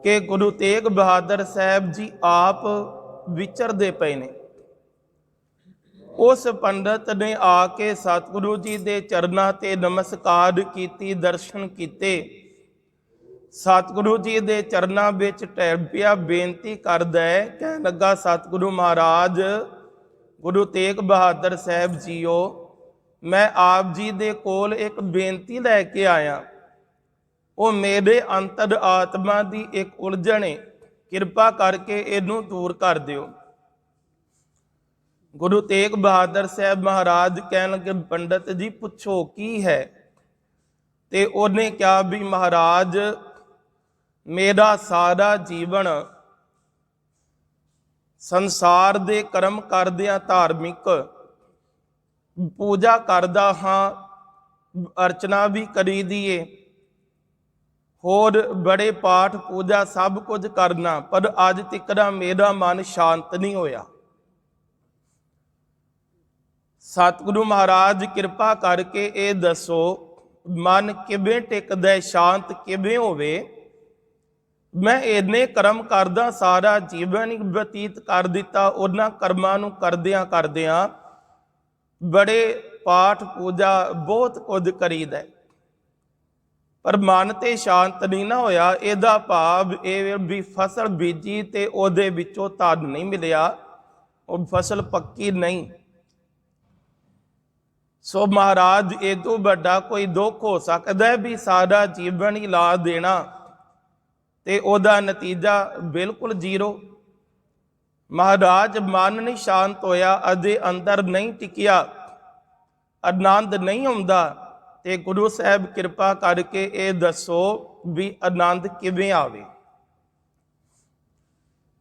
ਕਿ ਗੁਰੂ ਤੇਗ ਬਹਾਦਰ ਸਾਹਿਬ ਜੀ ਆਪ ਵਿਚਰਦੇ ਪਏ ਨੇ। ਉਸ ਪੰਡਤ ਨੇ ਆ ਕੇ ਸਤਿਗੁਰੂ ਜੀ ਦੇ ਚਰਨਾਂ ਤੇ ਨਮਸਕਾਰ ਕੀਤੀ, ਦਰਸ਼ਨ ਕੀਤੇ। ਸਤਿਗੁਰੂ ਜੀ ਦੇ ਚਰਨਾਂ ਵਿੱਚ ਟਹਿ ਪਿਆ, ਬੇਨਤੀ ਕਰਦਾ ਹੈ। ਕਹਿਣ ਲੱਗਾ, ਸਤਿਗੁਰੂ ਮਹਾਰਾਜ ਗੁਰੂ ਤੇਗ ਬਹਾਦਰ ਸਾਹਿਬ ਜੀਓ, ਮੈਂ ਆਪ ਜੀ ਦੇ ਕੋਲ ਇੱਕ ਬੇਨਤੀ ਲੈ ਕੇ ਆਇਆ। ਉਹ ਮੇਰੇ ਅੰਤਰ ਆਤਮਾ ਦੀ ਇੱਕ ਉਲਝਣ ਹੈ, ਕਿਰਪਾ ਕਰਕੇ ਇਹਨੂੰ ਦੂਰ ਕਰ ਦਿਓ। ਗੁਰੂ ਤੇਗ ਬਹਾਦਰ ਸਾਹਿਬ ਮਹਾਰਾਜ ਕਹਿਣ ਲੱਗੇ, ਪੰਡਤ ਜੀ ਪੁੱਛੋ ਕੀ ਹੈ। ਤੇ ਉਹਨੇ ਕਿਹਾ ਵੀ ਮਹਾਰਾਜ, ਮੇਰਾ ਸਾਰਾ ਜੀਵਨ ਸੰਸਾਰ ਦੇ ਕਰਮ ਕਰਦਿਆਂ ਧਾਰਮਿਕ ਪੂਜਾ ਕਰਦਾ ਹਾਂ, ਅਰਚਨਾ ਵੀ ਕਰੀਦੀ ਏ, ਹੋਰ ਬੜੇ ਪਾਠ ਪੂਜਾ ਸਭ ਕੁਝ ਕਰਨਾ, ਪਰ ਅੱਜ ਤੱਕ ਮੇਰਾ ਮਨ ਸ਼ਾਂਤ ਨਹੀਂ ਹੋਇਆ। ਸਤਿਗੁਰੂ ਮਹਾਰਾਜ ਕਿਰਪਾ ਕਰਕੇ ਇਹ ਦੱਸੋ, ਮਨ ਕਿਵੇਂ ਟਿਕਦਾ, ਸ਼ਾਂਤ ਕਿਵੇਂ ਹੋਵੇ? ਮੈਂ ਇੰਨੇ ਕਰਮ ਕਰਦਾ, ਸਾਰਾ ਜੀਵਨ ਹੀ ਬਤੀਤ ਕਰ ਦਿੱਤਾ। ਉਹਨਾਂ ਕਰਮਾਂ ਨੂੰ ਕਰਦਿਆਂ ਕਰਦਿਆਂ ਬੜੇ ਪਾਠ ਪੂਜਾ ਬਹੁਤ ਕੁਝ ਕਰੀਦਾ, ਪਰ ਮਨ ਤੇ ਸ਼ਾਂਤ ਨਹੀਂ ਨਾ ਹੋਇਆ। ਇਹਦਾ ਭਾਵ ਇਹ ਵੀ ਫਸਲ ਬੀਜੀ ਤੇ ਉਹਦੇ ਵਿੱਚੋਂ ਧਨ ਨਹੀਂ ਮਿਲਿਆ, ਉਹ ਫਸਲ ਪੱਕੀ ਨਹੀਂ। ਸੋ ਮਹਾਰਾਜ, ਇਹ ਤੋਂ ਵੱਡਾ ਕੋਈ ਦੁੱਖ ਹੋ ਸਕਦਾ ਹੈ ਵੀ ਸਾਰਾ ਜੀਵਨ ਹੀ ਲਾ ਦੇਣਾ ਤੇ ਉਹਦਾ ਨਤੀਜਾ ਬਿਲਕੁਲ ਜ਼ੀਰੋ। ਮਹਾਰਾਜ, ਮਨ ਨਹੀਂ ਸ਼ਾਂਤ ਹੋਇਆ, ਅਜੇ ਅੰਦਰ ਨਹੀਂ ਟਿਕਿਆ, ਆਨੰਦ ਨਹੀਂ ਆਉਂਦਾ। ਤੇ ਗੁਰੂ ਸਾਹਿਬ ਕਿਰਪਾ ਕਰਕੇ ਇਹ ਦੱਸੋ ਵੀ ਆਨੰਦ ਕਿਵੇਂ ਆਵੇ?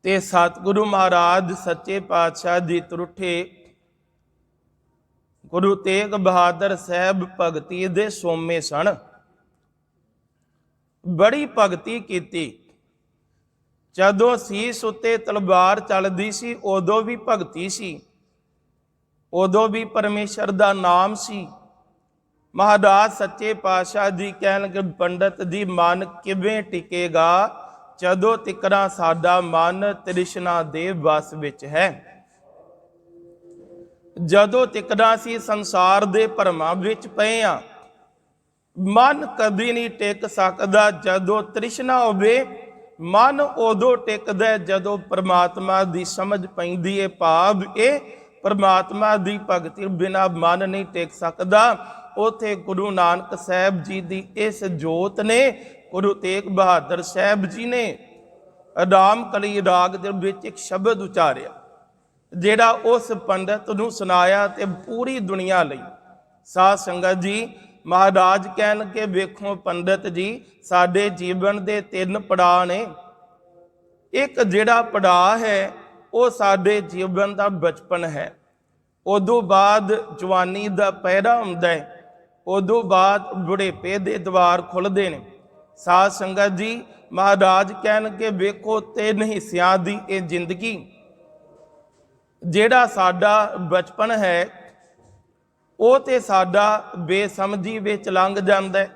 ਤੇ ਸਤਿਗੁਰੂ ਮਹਾਰਾਜ ਸੱਚੇ ਪਾਤਸ਼ਾਹ ਜੀ ਤਰੁੱਠੇ। ਗੁਰੂ ਤੇਗ ਬਹਾਦਰ ਸਾਹਿਬ ਭਗਤੀ ਦੇ ਸੋਮੇ ਸਨ, ਬੜੀ ਭਗਤੀ ਕੀਤੀ। ਜਦੋਂ ਸੀਸ ਉੱਤੇ ਤਲਵਾਰ ਚੱਲਦੀ ਸੀ ਉਦੋਂ ਵੀ ਭਗਤੀ ਸੀ, ਉਦੋਂ ਵੀ ਪਰਮੇਸ਼ਰ ਦਾ ਨਾਮ ਸੀ। ਮਹਾਰਾਜ ਸੱਚੇ ਪਾਤਸ਼ਾਹ ਜੀ ਕਹਿਣਗੇ, ਪੰਡਤ ਜੀ ਮਨ ਕਿਵੇਂ ਟਿਕੇਗਾ ਜਦੋਂ ਤਿਕਰਾਂ ਸਾਡਾ ਮਨ ਤ੍ਰਿਸ਼ਨਾ ਦੇ ਵਸ ਵਿੱਚ ਹੈ। ਜਦੋਂ ਤਿਕਰਾਂ ਸੀ ਸੰਸਾਰ ਦੇ ਭਰਮਾਂ ਵਿੱਚ ਪਏ ਆ, ਮਨ ਕਦੀ ਨਹੀਂ ਟਿਕ ਸਕਦਾ। ਜਦੋਂ ਤ੍ਰਿਸ਼ਨਾ ਹੋਵੇ ਮਨ ਉਦੋਂ ਟਿਕਦਾ ਜਦੋਂ ਪਰਮਾਤਮਾ ਦੀ ਸਮਝ ਪੈਂਦੀ ਹੈ। ਭਾਵ ਇਹ ਪਰਮਾਤਮਾ ਦੀ ਭਗਤੀ ਬਿਨਾਂ ਮਨ ਨਹੀਂ ਟਿਕ ਸਕਦਾ। ਉਥੇ ਗੁਰੂ ਨਾਨਕ ਸਾਹਿਬ ਜੀ ਦੀ ਇਸ ਜੋਤ ਨੇ, ਗੁਰੂ ਤੇਗ ਬਹਾਦਰ ਸਾਹਿਬ ਜੀ ਨੇ ਰਾਮ ਕਲੀ ਰਾਗ ਦੇ ਵਿੱਚ ਇੱਕ ਸ਼ਬਦ ਉਚਾਰਿਆ, ਜਿਹੜਾ ਉਸ ਪੰਡਤ ਨੂੰ ਸੁਣਾਇਆ ਤੇ ਪੂਰੀ ਦੁਨੀਆ ਲਈ। ਸਾਧ ਸੰਗਤ ਜੀ, ਮਹਾਰਾਜ ਕਹਿਣਗੇ, ਵੇਖੋ ਪੰਡਤ ਜੀ, ਸਾਡੇ ਜੀਵਨ ਦੇ 3 ਪੜਾਅ ਨੇ। ਇੱਕ ਜਿਹੜਾ ਪੜਾਅ ਹੈ ਉਹ ਸਾਡੇ ਜੀਵਨ ਦਾ ਬਚਪਨ ਹੈ। ਉਦੋਂ ਬਾਅਦ ਜਵਾਨੀ ਦਾ ਪਹਿਰਾ ਹੁੰਦਾ ਹੈ, ਉਦੋਂ ਬਾਅਦ ਬੁਢੇਪੇ ਦੇ ਦਵਾਰ ਖੁੱਲ੍ਹਦੇ ਨੇ। ਸਾਧ ਸੰਗਤ ਜੀ, ਮਹਾਰਾਜ ਕਹਿਣਗੇ ਵੇਖੋ 3 ਹਿੱਸਿਆਂ ਦੀ ਇਹ ਜ਼ਿੰਦਗੀ। ਜਿਹੜਾ ਸਾਡਾ ਬਚਪਨ ਹੈ ਉਹ ਤੇ ਸਾਡਾ ਬੇਸਮਝੀ ਵਿੱਚ ਲੰਘ ਜਾਂਦਾ ਹੈ।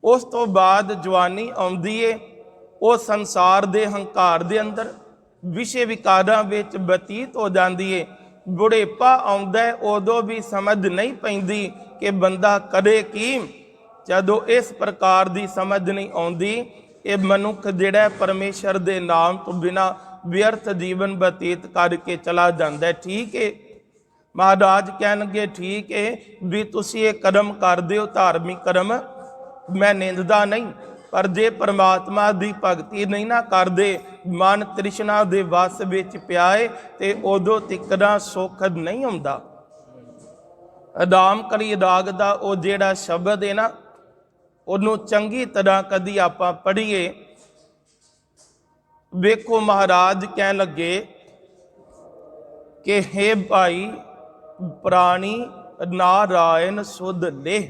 ਉਸ ਤੋਂ ਬਾਅਦ ਜਵਾਨੀ ਆਉਂਦੀ ਏ, ਉਹ ਸੰਸਾਰ ਦੇ ਹੰਕਾਰ ਦੇ ਅੰਦਰ ਵਿਸ਼ੇ ਵਿਕਾਰਾਂ ਵਿੱਚ ਬਤੀਤ ਹੋ ਜਾਂਦੀ ਏ। ਬੁਢੇਪਾ ਆਉਂਦਾ ਹੈ, ਉਦੋਂ ਵੀ ਸਮਝ ਨਹੀਂ ਪੈਂਦੀ ਕਿ ਬੰਦਾ ਕਰੇ ਕੀ। ਜਦੋਂ ਇਸ ਪ੍ਰਕਾਰ ਦੀ ਸਮਝ ਨਹੀਂ ਆਉਂਦੀ, ਇਹ ਮਨੁੱਖ ਜਿਹੜਾ ਪਰਮੇਸ਼ਰ ਦੇ ਨਾਮ ਤੋਂ ਬਿਨਾਂ ਵਿਅਰਥ ਜੀਵਨ ਬਤੀਤ ਕਰਕੇ ਚਲਾ ਜਾਂਦਾ ਹੈ। ਠੀਕ ਹੈ, ਮਹਾਰਾਜ ਕਹਿਣਗੇ ਠੀਕ ਹੈ ਵੀ ਤੁਸੀਂ ਇਹ ਕਰਮ ਕਰਦੇ ਹੋ, ਧਾਰਮਿਕ ਕਰਮ, ਮੈਂ ਨਿੰਦਦਾ ਨਹੀਂ, ਪਰ ਜੇ ਪਰਮਾਤਮਾ ਦੀ ਭਗਤੀ ਨਹੀਂ ਨਾ ਕਰਦੇ, ਮਨ ਤ੍ਰਿਸ਼ਨਾ ਦੇ ਵਸ ਵਿੱਚ ਪਿਆ ਏ ਤੇ ਉਦੋਂ ਤਿਕੜਾ ਸੁੱਖ ਨਹੀਂ ਹੁੰਦਾ। ਅਦਾਮ ਕਲੀ ਰਾਗ ਦਾ ਉਹ ਜਿਹੜਾ ਸ਼ਬਦ ਹੈ ਨਾ, ਉਹਨੂੰ ਚੰਗੀ ਤਰ੍ਹਾਂ ਕਦੀ ਆਪਾਂ ਪੜ੍ਹੀਏ। ਵੇਖੋ ਮਹਾਰਾਜ ਕਹਿਣ ਲੱਗੇ ਕਿ ਹੇ ਭਾਈ ਪ੍ਰਾਣੀ ਨਾਰਾਇਣ ਸੁਧ ਲੈ।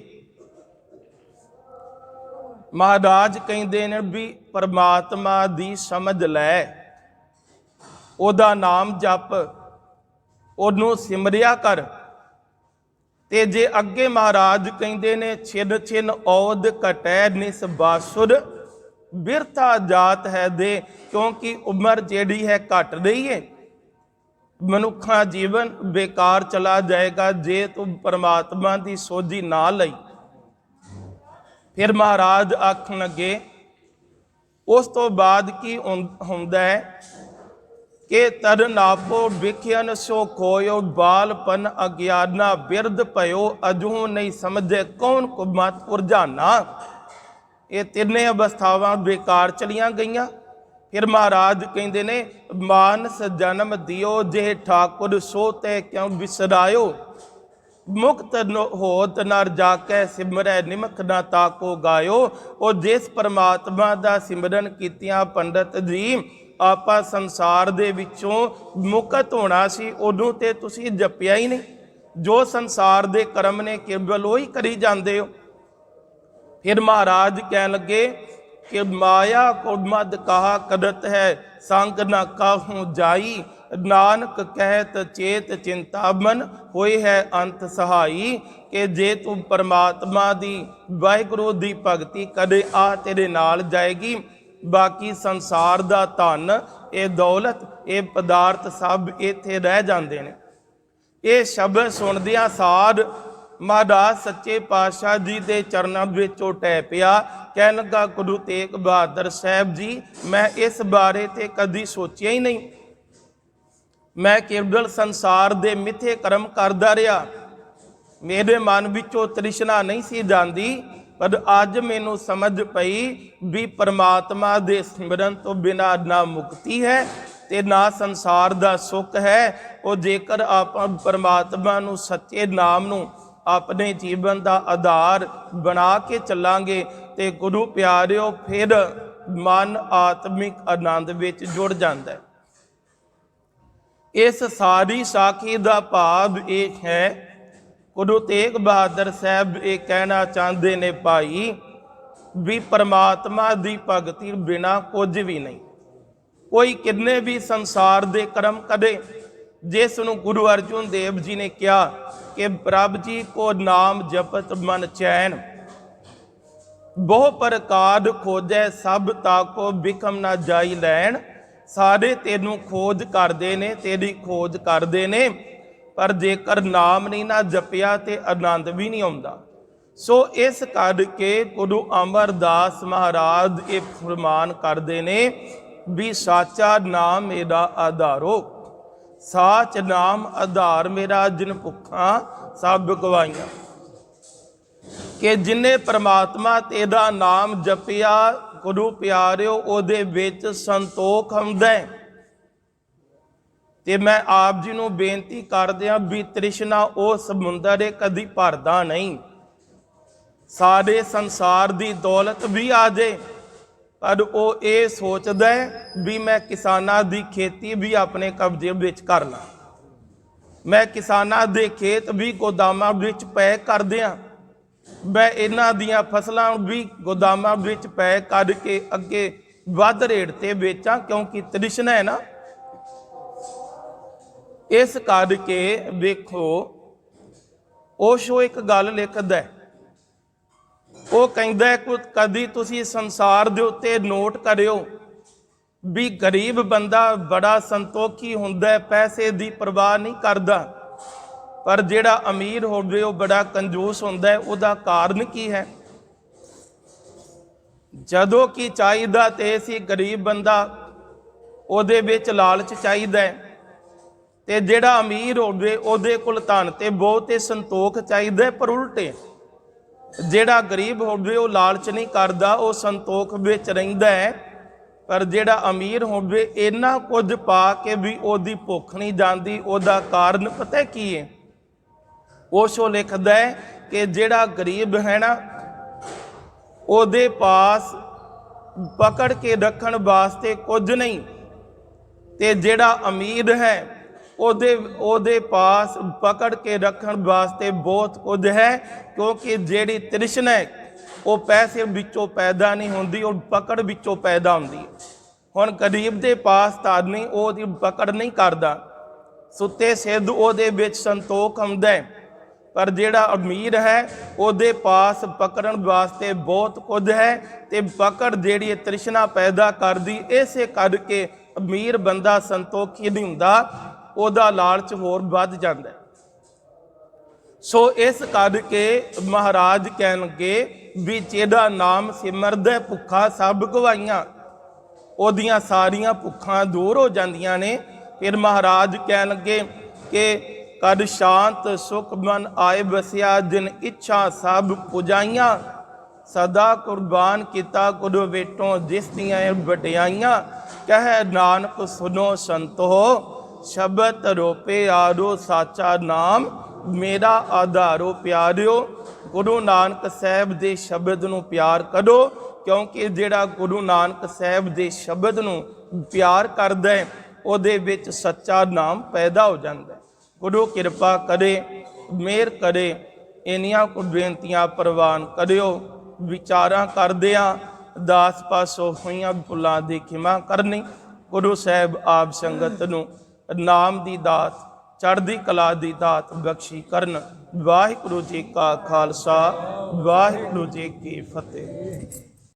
ਮਹਾਰਾਜ ਕਹਿੰਦੇ ਨੇ ਵੀ ਪਰਮਾਤਮਾ ਦੀ ਸਮਝ ਲੈ, ਉਹਦਾ ਨਾਮ ਜਪ, ਉਹਨੂੰ ਸਿਮਰਿਆ ਕਰ। ਤੇ ਜੇ ਅੱਗੇ ਮਹਾਰਾਜ ਕਹਿੰਦੇ ਨੇ ਛਿਨ ਛਿਨ ਔਦ ਘਟੈ ਨਿਸ ਬਾਸੁਰ ਬਿਰਥਾ ਜਾਤ ਹੈ ਦੇ, ਕਿਉਂਕਿ ਉਮਰ ਜਿਹੜੀ ਹੈ ਘਟ ਰਹੀ ਹੈ। ਮਨੁੱਖਾ ਜੀਵਨ ਬੇਕਾਰ ਚਲਾ ਜਾਏਗਾ ਜੇ ਤੂੰ ਪਰਮਾਤਮਾ ਦੀ ਸੋਝੀ ਨਾ ਲਈ। ਫਿਰ ਮਹਾਰਾਜ ਆਖਣ ਲੱਗੇ ਉਸ ਤੋਂ ਬਾਅਦ ਕੀ ਹੁੰਦਾ ਹੈ ਕਿ ਤਰਨ ਆਪੋ ਵਿਖਿਆਨ ਸੋ ਖੋਇਓ, ਬਾਲਪਨ ਅਗਿਆਨਾ ਬਿਰਧ ਭਇਓ, ਅਜੂ ਨਹੀਂ ਸਮਝੇ ਕੌਣ ਕੁਮਤ ਉਰਜਾਨਾ। ਇਹ ਤਿੰਨੇ ਅਵਸਥਾਵਾਂ ਬੇਕਾਰ ਚਲੀਆਂ ਗਈਆਂ। ਫਿਰ ਮਹਾਰਾਜ ਕਹਿੰਦੇ ਨੇ ਮਾਨਸ ਜਨਮ ਦਿਓ, ਜੇ ਠਾਕੁਰ ਸੋ ਤੇ ਕਿਉਂ ਵਿਸਰਾਇਓ, ਮੁਕਤ ਹੋਤ ਨਰ ਜਾ ਕੇ ਸਿਮਰੈ, ਨਿਮਕ ਨਾ ਤਾਕੋ ਗਾਇਓ। ਉਹ ਜਿਸ ਪਰਮਾਤਮਾ ਦਾ ਸਿਮਰਨ ਕੀਤਿਆਂ ਪੰਡਤ ਜੀ ਆਪਾਂ ਸੰਸਾਰ ਦੇ ਵਿੱਚੋਂ ਮੁਕਤ ਹੋਣਾ ਸੀ, ਉਹਨੂੰ ਤੇ ਤੁਸੀਂ ਜਪਿਆ ਹੀ ਨਹੀਂ। ਜੋ ਸੰਸਾਰ ਦੇ ਕਰਮ ਨੇ ਕੇਵਲ ਉਹ ਹੀ ਕਰੀ ਜਾਂਦੇ ਹੋ। ਫਿਰ ਮਹਾਰਾਜ ਕਹਿਣ ਲੱਗੇ ਕਿ ਮਾਇਆ ਕੋ ਮਦ ਕਹਾ ਕਰਤ ਹੈ, ਸੰਗ ਨਾ ਕਾਹੂ ਜਾਈ, ਨਾਨਕ ਕਹਿਤ ਚੇਤ ਚਿੰਤਾ ਮਨ ਹੋਏ ਹੈ ਅੰਤ ਸਹਾਈ। ਕਿ ਜੇ ਤੂੰ ਪਰਮਾਤਮਾ ਦੀ ਵਾਹਿਗੁਰੂ ਦੀ ਭਗਤੀ ਕਦੇ ਆ ਤੇਰੇ ਨਾਲ ਜਾਏਗੀ, ਬਾਕੀ ਸੰਸਾਰ ਦਾ ਧਨ, ਇਹ ਦੌਲਤ, ਇਹ ਪਦਾਰਥ ਸਭ ਇੱਥੇ ਰਹਿ ਜਾਂਦੇ ਨੇ। ਇਹ ਸ਼ਬਦ ਸੁਣਦਿਆਂ ਸਾਰ ਮਹਾਰਾਜ ਸੱਚੇ ਪਾਤਸ਼ਾਹ ਜੀ ਦੇ ਚਰਨਾਂ ਵਿੱਚੋਂ ਟਹਿ ਪਿਆ। ਕਹਿਣ ਲੱਗਾ ਗੁਰੂ ਤੇਗ ਬਹਾਦਰ ਸਾਹਿਬ ਜੀ, ਮੈਂ ਇਸ ਬਾਰੇ ਤੇ ਕਦੀ ਸੋਚਿਆ ਹੀ ਨਹੀਂ। ਮੈਂ ਕੇਵਲ ਸੰਸਾਰ ਦੇ ਮਿੱਥੇ ਕਰਮ ਕਰਦਾ ਰਿਹਾ, ਮੇਰੇ ਮਨ ਵਿੱਚੋਂ ਤ੍ਰਿਸ਼ਨਾ ਨਹੀਂ ਸੀ ਜਾਂਦੀ। ਪਰ ਅੱਜ ਮੈਨੂੰ ਸਮਝ ਪਈ ਵੀ ਪਰਮਾਤਮਾ ਦੇ ਸਿਮਰਨ ਤੋਂ ਬਿਨਾਂ ਨਾ ਮੁਕਤੀ ਹੈ ਤੇ ਨਾ ਸੰਸਾਰ ਦਾ ਸੁੱਖ ਹੈ। ਉਹ ਜੇਕਰ ਆਪਾਂ ਪਰਮਾਤਮਾ ਨੂੰ, ਸੱਚੇ ਨਾਮ ਨੂੰ ਆਪਣੇ ਜੀਵਨ ਦਾ ਆਧਾਰ ਬਣਾ ਕੇ ਚੱਲਾਂਗੇ ਤੇ ਗੁਰੂ ਪਿਆਰਿਓ ਫਿਰ ਮਨ ਆਤਮਿਕ ਆਨੰਦ ਵਿੱਚ ਜੁੜ ਜਾਂਦਾ ਹੈ। ਇਸ ਸਾਰੀ ਸਾਖੀ ਦਾ ਭਾਵ ਇਹ ਹੈ, ਗੁਰੂ ਤੇਗ ਬਹਾਦਰ ਸਾਹਿਬ ਇਹ ਕਹਿਣਾ ਚਾਹੁੰਦੇ ਨੇ ਭਾਈ ਵੀ ਪਰਮਾਤਮਾ ਦੀ ਭਗਤੀ ਬਿਨਾਂ ਕੁਝ ਵੀ ਨਹੀਂ। ਕੋਈ ਕਿੰਨੇ ਵੀ ਸੰਸਾਰ ਦੇ ਕਰਮ ਕਰੇ, ਜਿਸ ਨੂੰ ਗੁਰੂ ਅਰਜਨ ਦੇਵ ਜੀ ਨੇ ਕਿਹਾ ਕਿ ਪ੍ਰਭ ਜੀ ਕੋ ਨਾਮ ਜਪਤ ਮਨ ਚੈਨ, ਬਹੁ ਪ੍ਰਕਾਰ ਖੋਜੈ ਸਭ ਤਾਕੋ ਬਿਖਮ ਨਾ ਜਾਈ ਲੈਣ। ਸਾਰੇ ਤੈਨੂੰ ਖੋਜ ਕਰਦੇ ਨੇ, ਤੇਰੀ ਖੋਜ ਕਰਦੇ ਨੇ, ਪਰ ਜੇਕਰ ਨਾਮ ਨਹੀਂ ਨਾ ਜਪਿਆ ਤੇ ਆਨੰਦ ਵੀ ਨਹੀਂ ਆਉਂਦਾ। ਸੋ ਇਸ ਕਰਕੇ ਗੁਰੂ ਅਮਰਦਾਸ ਮਹਾਰਾਜ ਇਹ ਫਰਮਾਨ ਕਰਦੇ ਨੇ ਵੀ ਸਾਚਾ ਨਾਮ ਮੇਰਾ ਆਧਾਰੋ, ਸਾਚ ਨਾਮ ਆਧਾਰ ਮੇਰਾ, ਜਿਨ ਭੁੱਖਾਂ ਸਭ ਗਵਾਈਆਂ। ਕਿ ਜਿਨੇ ਪਰਮਾਤਮਾ ਤੇਰਾ ਨਾਮ ਜਪਿਆ ਗੁਰੂ ਪਿਆਰਿਓ, ਉਹਦੇ ਵਿੱਚ ਸੰਤੋਖ ਹੁੰਦਾ ਹੈ। ਤੇ ਮੈਂ ਆਪ ਜੀ ਨੂੰ ਬੇਨਤੀ ਕਰਦਿਆਂ ਵੀ ਤ੍ਰਿਸ਼ਨਾ ਉਹ ਸਮੁੰਦਰ ਹੈ, ਕਦੀ ਭਰਦਾ ਨਹੀਂ। ਸਾਰੇ ਸੰਸਾਰ ਦੀ ਦੌਲਤ ਵੀ ਆ ਜੇ, ਪਰ ਉਹ ਇਹ ਸੋਚਦਾ ਹੈ ਵੀ ਮੈਂ ਕਿਸਾਨਾਂ ਦੀ ਖੇਤੀ ਵੀ ਆਪਣੇ ਕਬਜ਼ੇ ਵਿੱਚ ਕਰ ਲਾਂ, मैं किसानां दे खेत भी गोदामां विच पैक कर दियां, मैं इन्हां दियां फसलां भी गोदामां विच पैक करके अगे वध रेट ते बेचां, क्योंकि तृष्णा है ना। इस करके वेखो ओशो एक गल लिखदा है, वो कहंदा है कदी तुसी संसार दे उत्ते नोट करियो भी गरीब बंदा बड़ा संतोखी हुंदा है, पैसे दी परवाह नहीं करदा, पर जिहड़ा अमीर होवे वो बड़ा कंजूस हुंदा है। उहदा कारण की है? जदों कि चाहिदा ते सी गरीब बंदा ਉਹਦੇ ਵਿੱਚ ਲਾਲਚ ਚਾਹੀਦਾ ਹੈ, ਤੇ ਜਿਹੜਾ ਅਮੀਰ ਹੋਵੇ ਉਹਦੇ ਕੋਲ ਧਨ ਤੇ ਬਹੁਤ ਤੇ ਸੰਤੋਖ ਚਾਹੀਦਾ ਹੈ। ਪਰ ਉਲਟੇ ਜਿਹੜਾ ਗਰੀਬ ਹੋਵੇ ਉਹ ਲਾਲਚ ਨਹੀਂ ਕਰਦਾ, ਉਹ ਸੰਤੋਖ ਵਿੱਚ ਰਹਿੰਦਾ ਹੈ। ਪਰ ਜਿਹੜਾ ਅਮੀਰ ਹੋਵੇ ਇੰਨਾ ਕੁਝ ਪਾ ਕੇ ਵੀ ਉਹਦੀ ਭੁੱਖ ਨਹੀਂ ਜਾਂਦੀ। ਉਹਦਾ ਕਾਰਨ ਪਤਾ ਕੀ ਹੈ? ओशो लिखदा है कि जिहड़ा गरीब है ना ਉਹਦੇ पास पकड़ के रखण वास्ते कुछ नहीं, ते जिहड़ा अमीर है ਉਹਦੇ पास पकड़ के रखण वास्ते बहुत कुछ है। क्योंकि जिहड़ी तृष्णा है वो पैसे विचों पैदा नहीं होंदी, और पकड़ विचों पैदा होंदी है। हुण गरीब दे पास धन नहीं, ਉਹਦੀ पकड़ नहीं करदा, सुत्ते सिद्ध ਉਹਦੇ ਵਿੱਚ संतोख आउंदा है। पर जिहड़ा अमीर है ਉਹਦੇ पास पकड़न वास्ते बहुत कुछ है, ते पकड़ जिहड़ी तृष्णा पैदा करदी। इसे करके अमीर बंदा संतोखी नहीं हुंदा, ਉਹਦਾ लालच होर वध जांदा है। सो इस करके महाराज कहण लगे भी जिहड़ा नाम सिमरदा भुखा सब गवाइयां, ਉਹਦੀਆਂ सारियां भुखां दूर हो जांदियां ने। फिर महाराज कहण लगे कि कद शांत सुख मन आए बसिया, जिन इच्छा सब पुजाइयां, सदा कुर्बान किता गुरु वेटों जिस दियां वडियाइयां। कह नानक सुनो संतो शब्द रोपे आरो, साचा नाम मेरा आधारो प्यारियो। गुरु नानक साहब दे शब्द नूं प्यार करो, क्योंकि जिहड़ा गुरु नानक साहब दे शब्द नूं प्यार करदा है ਉਹਦੇ ਵਿੱਚ सच्चा नाम पैदा हो जाता है। गुरु किरपा करे, मेहर करे। इन्नियां कुछ बेनतियां प्रवान करियो। विचारां करदियां दास पासों होईयां भुलां दी खिमा करनी। गुरु साहब आप संगत नूं नाम दी दात, चढ़दी कला दी दात बख्शी करन। वाहिगुरू जी का खालसा, वाहिगुरू जी की फतेह।